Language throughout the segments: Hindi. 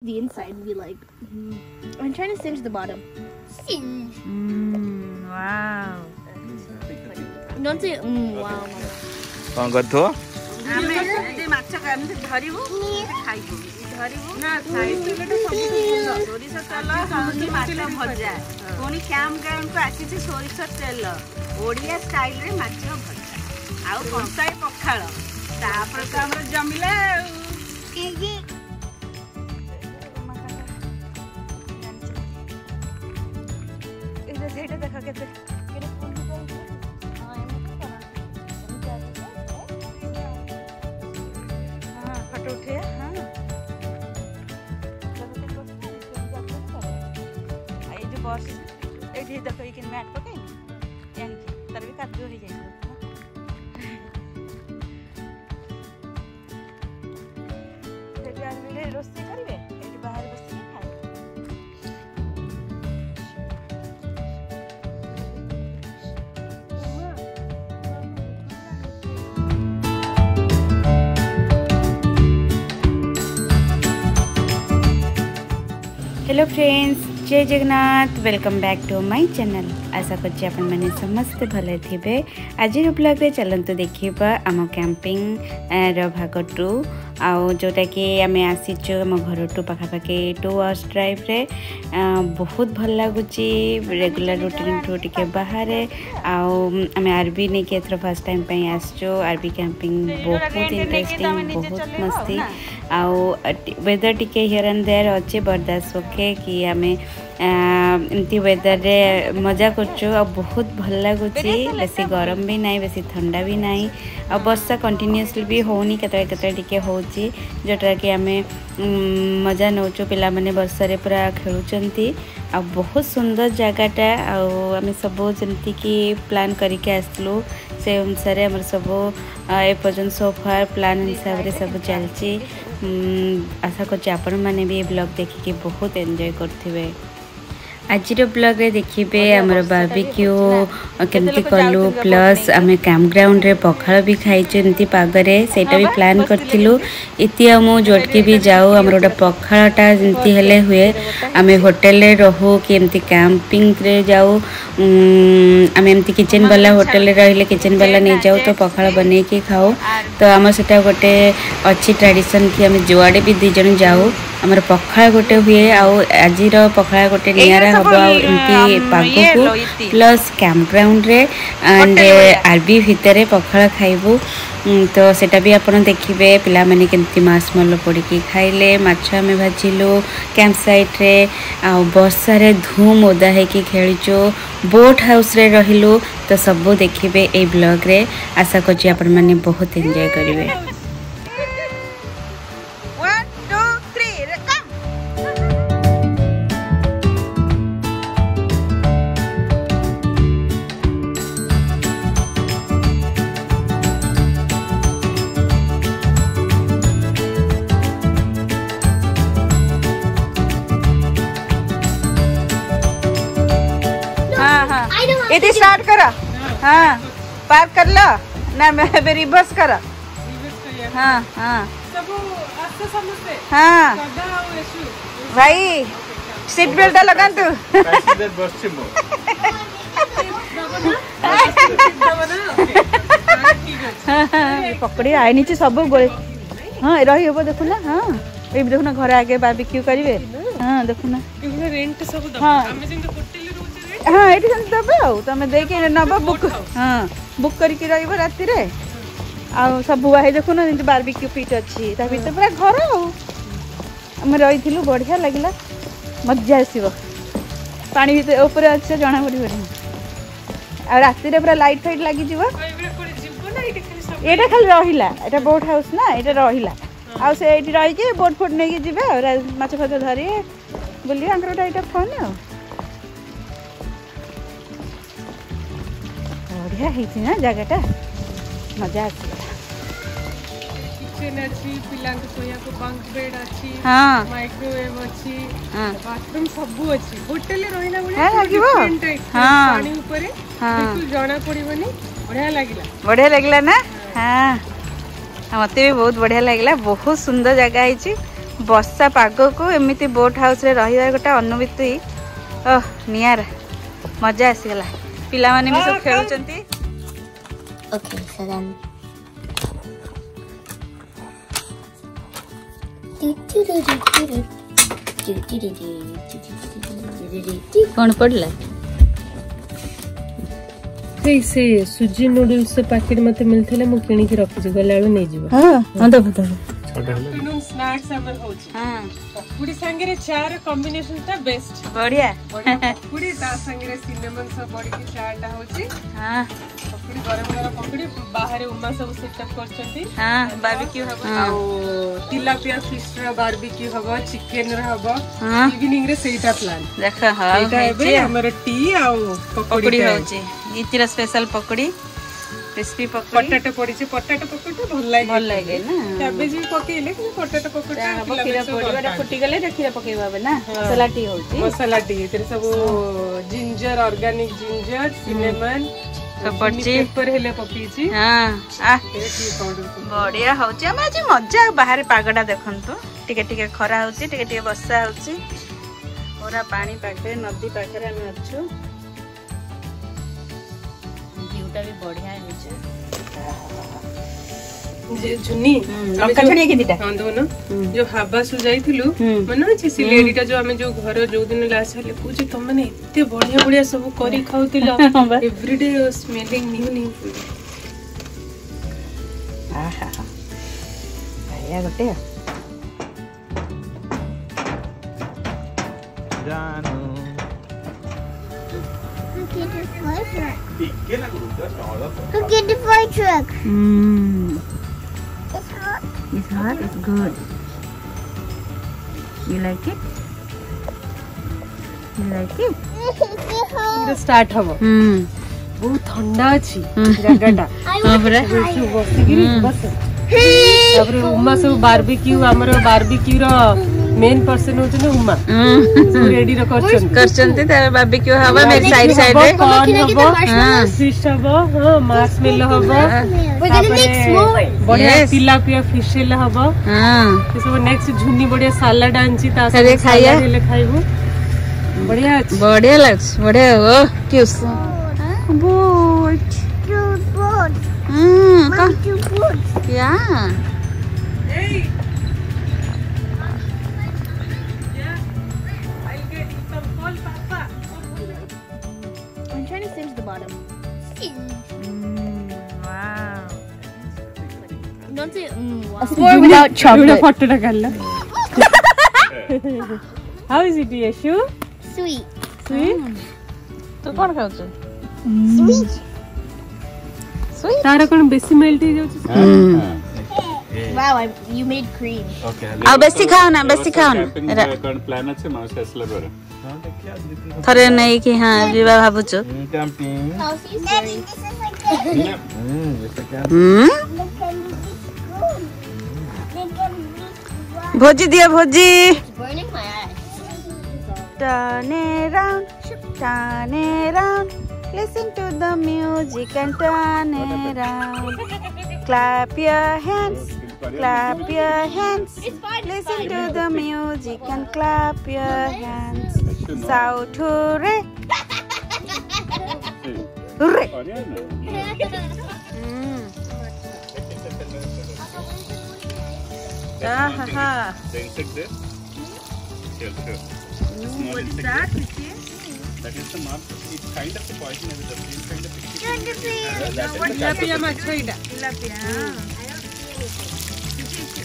The inside would be like. I'm trying to singe the bottom. Singe. Wow. Don't say wow. कौन कर तो? हमें ये माच्छा का हमसे धरी वो खाई वो धरी वो ना खाई तो बेटा सब कुछ सोरी सा चला हमसे माच्छा भजा कोनी कैम कैम को आसी से सोरी सा चला ओडिया स्टाइल रे माच्छा भजा आउ कंसाई पखाळ तापर तो हमर जमिला के एटा जेटा देखा केते उठे हाँ ये जो बस ये देखो ये मैट पकई यानी तार भी कादो हो जाए रोषे करेंगे ये बाहर बस हेलो फ्रेंड्स जय Jagannath welcome back to my channel आशा करछि आपन माने समस्त भले थिबे आज ब्लॉग रे चलंतु देखिबा आम कैंपिंग रो भाग 2 आउ जोटा कि आमे आसीचो आम घर टू पाखापाखि 2 आवर्स ड्राइव रे बहुत भल लगुची रेगुलर रूटीन टू टिके बाहर आउ आमे आरबी ने के एथरो फर्स्ट टाइम पे आसचो आरबी कैंपिंग बहुत इंटरेस्टिंग बहुत मस्ती आउ वेदर टिके हियर एंड देयर अच्छे बर्दाश्त ओके कि आमे एमती वेदर रे मजा करचो आ बहुत भल लगुची बेसी गरम भी नहीं बेसी ठंडा भी नहीं आ वर्षा कंटिन्यूअसली भी होनी केतरे केतरे टिके होची जोटा कि आमे मजा नौचो पिला माने वर्षा रे पूरा खेलुचंती आ बहुत सुंदर जगहटा आ आमे सब जंती कि प्लान करके आसलु से अनुसार हमर सब ए पर्यंत सो फार प्लान हिसाब रे सब चलची आशा करछि आपण माने भी ब्लॉग देखि बहुत एंजॉय करथिबे आज ब्लॉग रे देखिबे हमर बारबेक्यू केमती कलु प्लस आमे कैंप ग्राउंड रे पखाळ भी खाइछु एमती पागरे सेटा भी प्लान करथिलु इति हमु जोटके भी जाऊ हमर ओटा पखाळटा जंती हेले हुए आमे होटल रे रहू कि एमती कैंपिंग रे जाऊ आमे एमती किचन वाला होटल रे रहिले किचन वाला नहीं जाऊ तो पखाळ बने के खाऊ तो हमर सेटा गोटे अच्छी ट्रेडिशन कि आमे जुआडे भी दी जण जाऊ हमर पखाळ गोटे हुए आउ आजिर पखाळ गोटे नियारा पागु प्लस कैंप ग्राउंड रे एंड आरबी भितर पखाळ खाइबू तो सेटा भी आपण देखिबे पिला माने केमती मास मल्लो पड़ी की खाइले माछा में भाजिलो कैंप साइट रे आ वर्षा रे धूम ओदा है कि खेलिचो बोट हाउस रे रहिलो तो सब देखिबे ए ब्लॉग रे आशा करछि आपण माने बहुत एंजॉय करिवे ये स्टार्ट करा हाँ पार्क कर लो ना मैं रिवर्स करा हाँ हाँ हाँ भाई सीट बेल्ट लगा तू पकड़ी आई नीचे सब हाँ रही हम देखु ना हाँ ये देखु ना घर आगे बारबेक्यू करेंगे हाँ देखु ना हाँ हाँ ये दबे आम देखे नब बुक हाँ बुक करके रही राति आ सब है देखु ना बारबेक्यू पिट अच्छी भर पूरा घर आम रही बढ़िया लगला मजा आसो पानी भीतर ऊपर अच्छे जना पड़े आ राति पूरा लाइट फाइट लगी ये खाली रहा ये बोट हाउस ना ये रहा आ से रही बोट फोट नहीं जी माछ फाच धरी बुले यहाँ फन आ बढ़िया है ना जगहटा मजा हाँ माइक्रोवेव अच्छी बाथरूम सब अच्छी होटल रहिला पानी ऊपर जना पड़ोनी बढ़िया लगला ना हाँ मत भी बहुत बढ़िया लगला बहुत सुंदर जगह है ବର୍ଷା ପାଗକୁ ଏମିତି ବୋଟ୍ ହାଉସରେ ରହିବା ଗୋଟେ ଅନୁଭୂତି ନିଆରା ମଜା ଆସିଗଲା। ପିଲାମାନେ ବି ସବୁ ଖେଳୁଛନ୍ତି। Okay, so then. कौन पड़ला से सुजी नूडल्स पैकेट मते मिलथले मु किनी के रखि जे गलाळो नै जीव। हां अंदर बता आफ्टरनून स्नैक्स हमर होछ। हां पकुड़ी संगे रे चार कॉम्बिनेशन ता बेस्ट बढ़िया पकुड़ी ता संगे रे सिनेमन सब बड़ी के चार ता होची। हां पकुड़ी गरम गरम पकुड़ी बाहर उमा सब सेटअप करछंती। हां बारबेक्यू हबो आ तिलापिया फिश रा बारबेक्यू हबो चिकन रा हबो इवनिंग रे सेटा प्लान देखा। हां एटा एबे हमर टी आ पकुड़ी होची इतिरा स्पेशल पकुड़ी क्रिस्पी पकुड़ी पोटैटो पड़ी छे। पोटैटो पकुड़ी भल लागे ना कैबेज भी पकेले कि पोटैटो पकुड़ी हबो खीरा पड़ीबा फुटी गले खीरा पकेबाबे ना मसाला टी होची। मसाला टी तेरे सब जिंजर ऑर्गेनिक जिंजर सिनेमन सब पड़ची पेपर हेले पकीची। हां आ बढ़िया होची। हम आज मजा बाहर पागडा देखंतु टिके टिके खरा होची टिके टिके वर्षा होची पूरा पानी पाखे नदी पाखे हम अछु। व्यूटा भी बढ़िया होची। जे जुनी लंका छणी के दिटा हां दोनो जो हाबासु जाइथिलु मन अछि सी लेडीटा जो हमें जो घर जो दिन लास्ट हले पूछे तुम माने इत्ते बढ़िया बढ़िया सब करी खाउतिला एवरीडे स्मेलिंग न्यू फूड। आहा बढ़िया गोटे जानू Look at the fire truck. It's hot. It's hot. It's good. You like it? You like it? पूरा स्टार्ट हबो। बहुत ठंडा अछि जगहटा। हां बरे बसिगिरी बस तापर उमा सब बारबेक्यू हमर बारबेक्यू रो मेन पर्सन होछ ने उमा सब रेडी रो करछन्ते त बारबेक्यू हबो मेरे साइड साइड रे कॉर्न हबो फिश हबो हां मार्शमेलो हबो बढ़िया तिलापिया फिश हेले हबो। हां ये सब नेक्स्ट झुनी बढ़िया सलाड आंची ता से खाइया हेले खाइबो बढ़िया अछि बढ़िया लागछ बढ़िया हो क्यूस boat Cute boat. Cute boat. या I'm trying to singe the bottom. wow Don't say wow. A s'more without chocolate. photo ta kalla how is it Yeshu? Sweet. Sweet तो कोन खाउ छ Sweet. स्वीट तारा कोन बेसी मेल्ट हो जाउछ। Wow, you made cream. Okay आ बेसी खाओ ना कोन प्लान अछि माउस असला पर हां देखिया थरे नै कि हां जीवा भाबु छ camping Daddy, this is like this. ये तो क्या भोजी दिया भोजी It's burning my eyes. turn around listen to the music and turn around clap your hands listen to the music and clap your hands shout hooray hooray what is that? That is the mark. It's kind of a poison. It's the same kind of fish. tilapia macho ida Tilapia.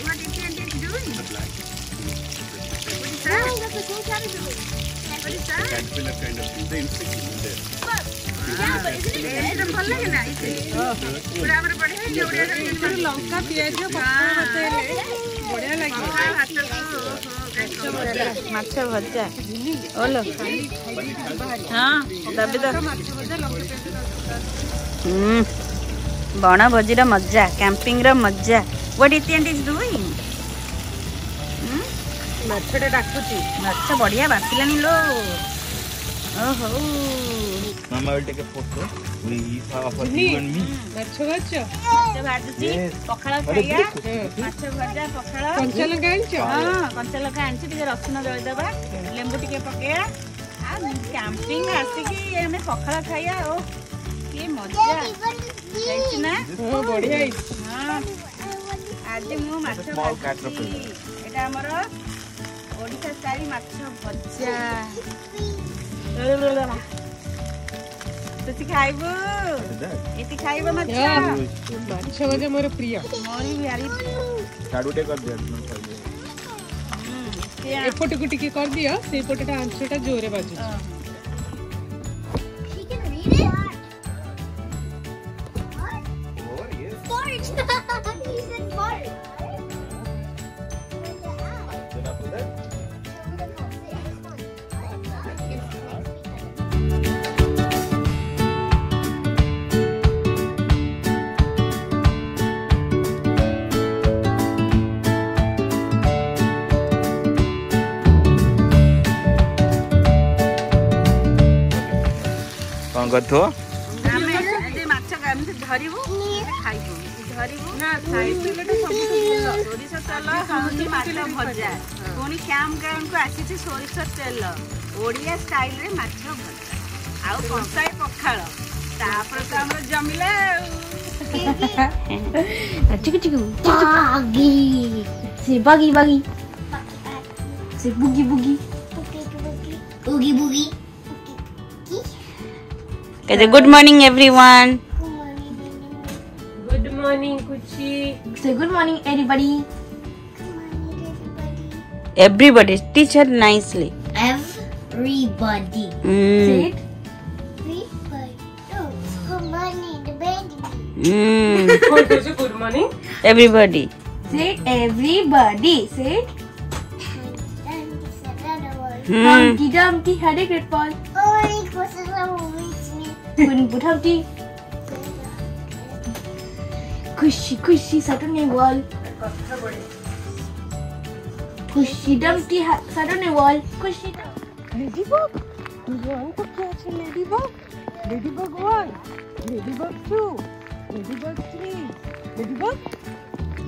What is it doing? The black. What is that? That's a cool caterpillar. What is that? Caterpillar kind of thing. The insect is there. Yeah, but isn't it red? एकदम भल लगे ना इसे पूरा हमरे बढ़िया है जोड़िया इधर लंका पियाज पक्का बतेले बढ़िया लागे माछ भजा ओलो हां दबे द बण भोजी रा मजा कैंपिंग रा मजा व्हाट इट इज डूइंग माछटे डाकुची माछ बढ़िया बासिलानी लो ओहो Mama will take a photo. We for you and me. ମାଛ ଭାଜ ମାଛ ଭାଜୁଛି ପଖାଳ ଖାଇବା ମାଛ ଭଜା ପଖାଳ କଞ୍ଚା ଲଙ୍କା ଆଣିଛ ହଁ କଞ୍ଚା ଲଙ୍କା ଆଣିଛି ଟିକେ ରସୁଣ ଦଳିଦବା ଲେମ୍ବୁ ଟିକେ ପକେଇବା ଆଉ କ୍ୟାମ୍ପିଂ ଆସିକି ଆମେ ପଖାଳ ଖାଇବା ଓ କି ମଜା ହେଇଛି ନା ହଁ ବଢିଆ ହେଇଛି ହଁ ଆଜି ମୁଁ ମାଛ ଭାଜୁଛି ଏଇଟା ଆମର ଓଡ଼ିଶା ଷ୍ଟାଇଲ ମାଛ ଭଜା तुझी खाइबो एती खाइबो मत माछ भजा मोर प्रिय मोरी भारी काडुटे कर दिया एपट को टिके कर दियो से पटेटा आंचटा जोरे बाजू कौन करथो आमे जे माछ गामते धरिबो खाइबो धरिबो ना खाइबो एटा सब सोरिष तेल खाउची माछ भजा कोनी क्याम क्याम को आसीची सोरिष तेल ओडिया स्टाइल रे माछ भजा आउ कंसाई पखाळ तापर तो हमर जमिला चिक चिक बागी से बागी बागी से बुगी बुगी बुगी बुगी कहते good morning everyone good morning कुची Say good morning, everybody. Everybody teach her nicely Everybody. Say it. Good morning, the baby. Good morning everybody Say it, everybody. Say it. Oh, Humpty Dumpty had a great fall. it was a little reach me. Couldn't put Humpty. Cushy, cushy sat on a wall. Cushy Dumpty sat on a wall. Cushy. Ladybug? One को क्या है ladybug? Ladybug 1, ladybug 2, ladybug 3, ladybug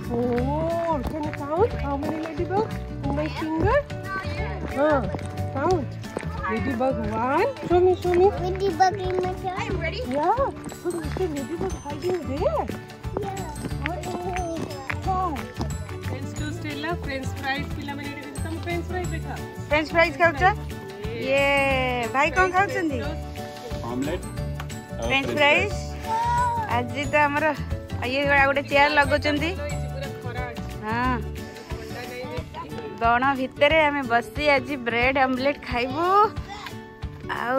4. Can you count how many ladybugs in my finger? Count. Ladybug 1. Show me. Ladybug in my car. Yeah. Look, is the ladybug hiding there? Wow. Friends to Stella, French fries. पिला मैंने देखा तुम French fries देखा. फ्रेंच फ्राइज खाउछ ये भाई कोन खाउछंदी ऑमलेट फ्रेंच फ्राइज आज तो हमर ये गोटे चेयर लगोचंदी हां दण भितर आम बसी आज ब्रेड ऑमलेट खाइबू आउ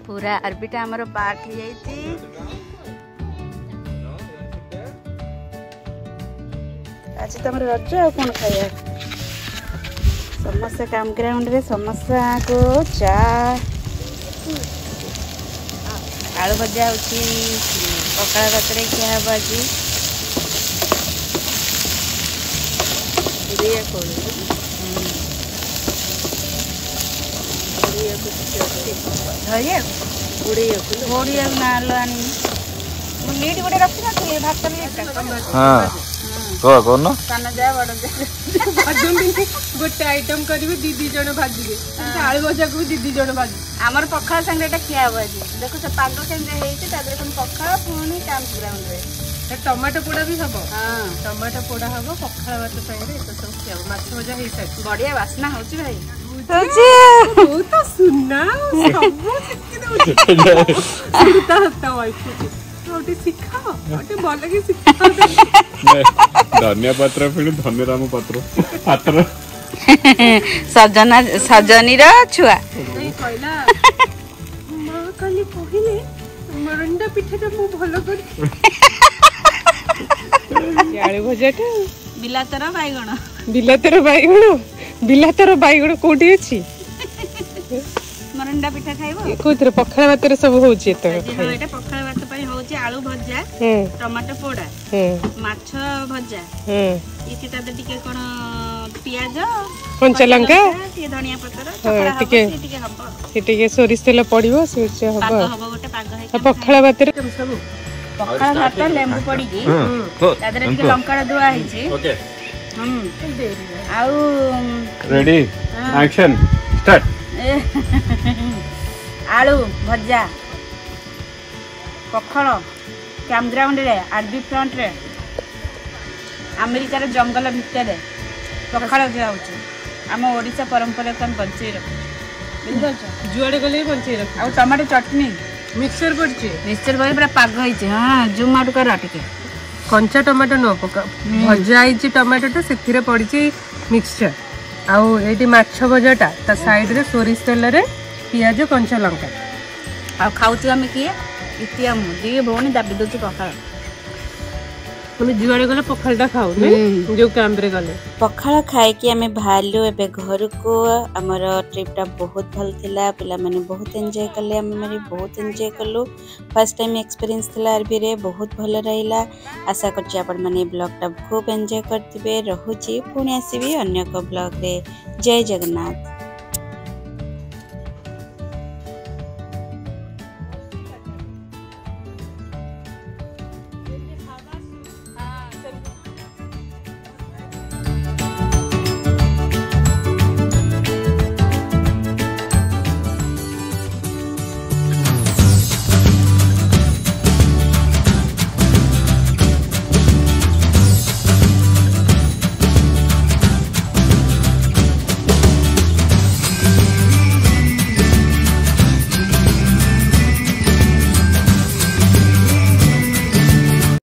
पूरा अरबिटा हमर पार्ट हो जाइछि आज तो हमर रज कोन खाया समोसा काम ग्राउंड रे समोसा को चा आलू भजा होची पकाळ भातरे क्या हबा जी उड़िया कोल उड़िया नालानी लीड गोटे रखी ना भात लीड हां कौन कान जा बड़ जा गोटे आइटम करिवे दीदी जण भाजिबे आलू भजा को दीदी जण भाजी हमर पखाळ संगे एटा खिया बाजी देखो से पाग केंजे हेइछि तादरे कोन पखाळ पुणी काम ग्राउंड रे टमाटो पोड़ा भी हबो हां टमाटो पोड़ा हबो पखाळ भात संगे तो सब खिया माछ भजा हेइ साइड बढ़िया वासना होछि भाई ओ तो सुनना सब सुनता हता वाइफ ओटे सिखाओ ओटे बोल के सिखाओ धनिया पत्र फिर धनिराम पत्र पात्र सजना सजनीर छुआ नहीं कहला मां काली कहिले मरंडा पिठाटा मु भलो कर आलू भजाटा बिलातर बाइगण कोठी अछि मरंडा पिठा खाइबो कोथरे पखाळ भातरे सब होछि त एटा पखाळ भात पई होछि आलू भजा टमाटो पोड़ा माछ भजा इति ताते टिके कोन पियाज कंचा लंका टिके धनिया पत्र टिके हबो से टिके सोरिष तेल पड़िबो से पाग हबो हबो गोटे पाग है पखळा भाତରେ सब पखाळ भात लेंबू पड़ी तादरे टिके लंका दुआ हिची ओके आउ रेडी एक्शन स्टार्ट आलू भजा पखाळ कैंप ग्राउंड रे आरबी फ्रंट रे अमेरिकार जंगल भितर पखाळ खाऊछु आम ओडिशा परंपरा को हम बंचई रखु जुआडे गले बंचई रखु आउ टमाटो चटनी मिक्सचर पड़छि मिक्सचर बगे पूरा पाग हिची हां जूम आउट कर टिके कंचा टमाटो न पका भजा आइछि टमाटो टा सेथिरे पड़छि मिक्सचर आउ एटी माछ भजाटा ता साइड रे सोरिष तेल रे पियाज कंचा लंका आ खाऊछु हमें किए इतिया मु दी भौणी दाबी दोछु पखाळ हम जुआडे गले पखालटा खाऊ ने जो कैंप रे गले पखाळ खाए कि हमें भालु एबे घर को हमर ट्रिप टा बहुत भल थिला पिला माने बहुत एंजॉय करले हम माने बहुत एंजॉय करलो फर्स्ट टाइम एक्सपीरियंस थिला आरबी रे बहुत भल रहिला आशा करछि आपण माने ब्लॉग टा खूब एंजॉय करथिबे रहुछि पुणी आसीबी अन्य को ब्लॉग रे जय जगन्नाथ।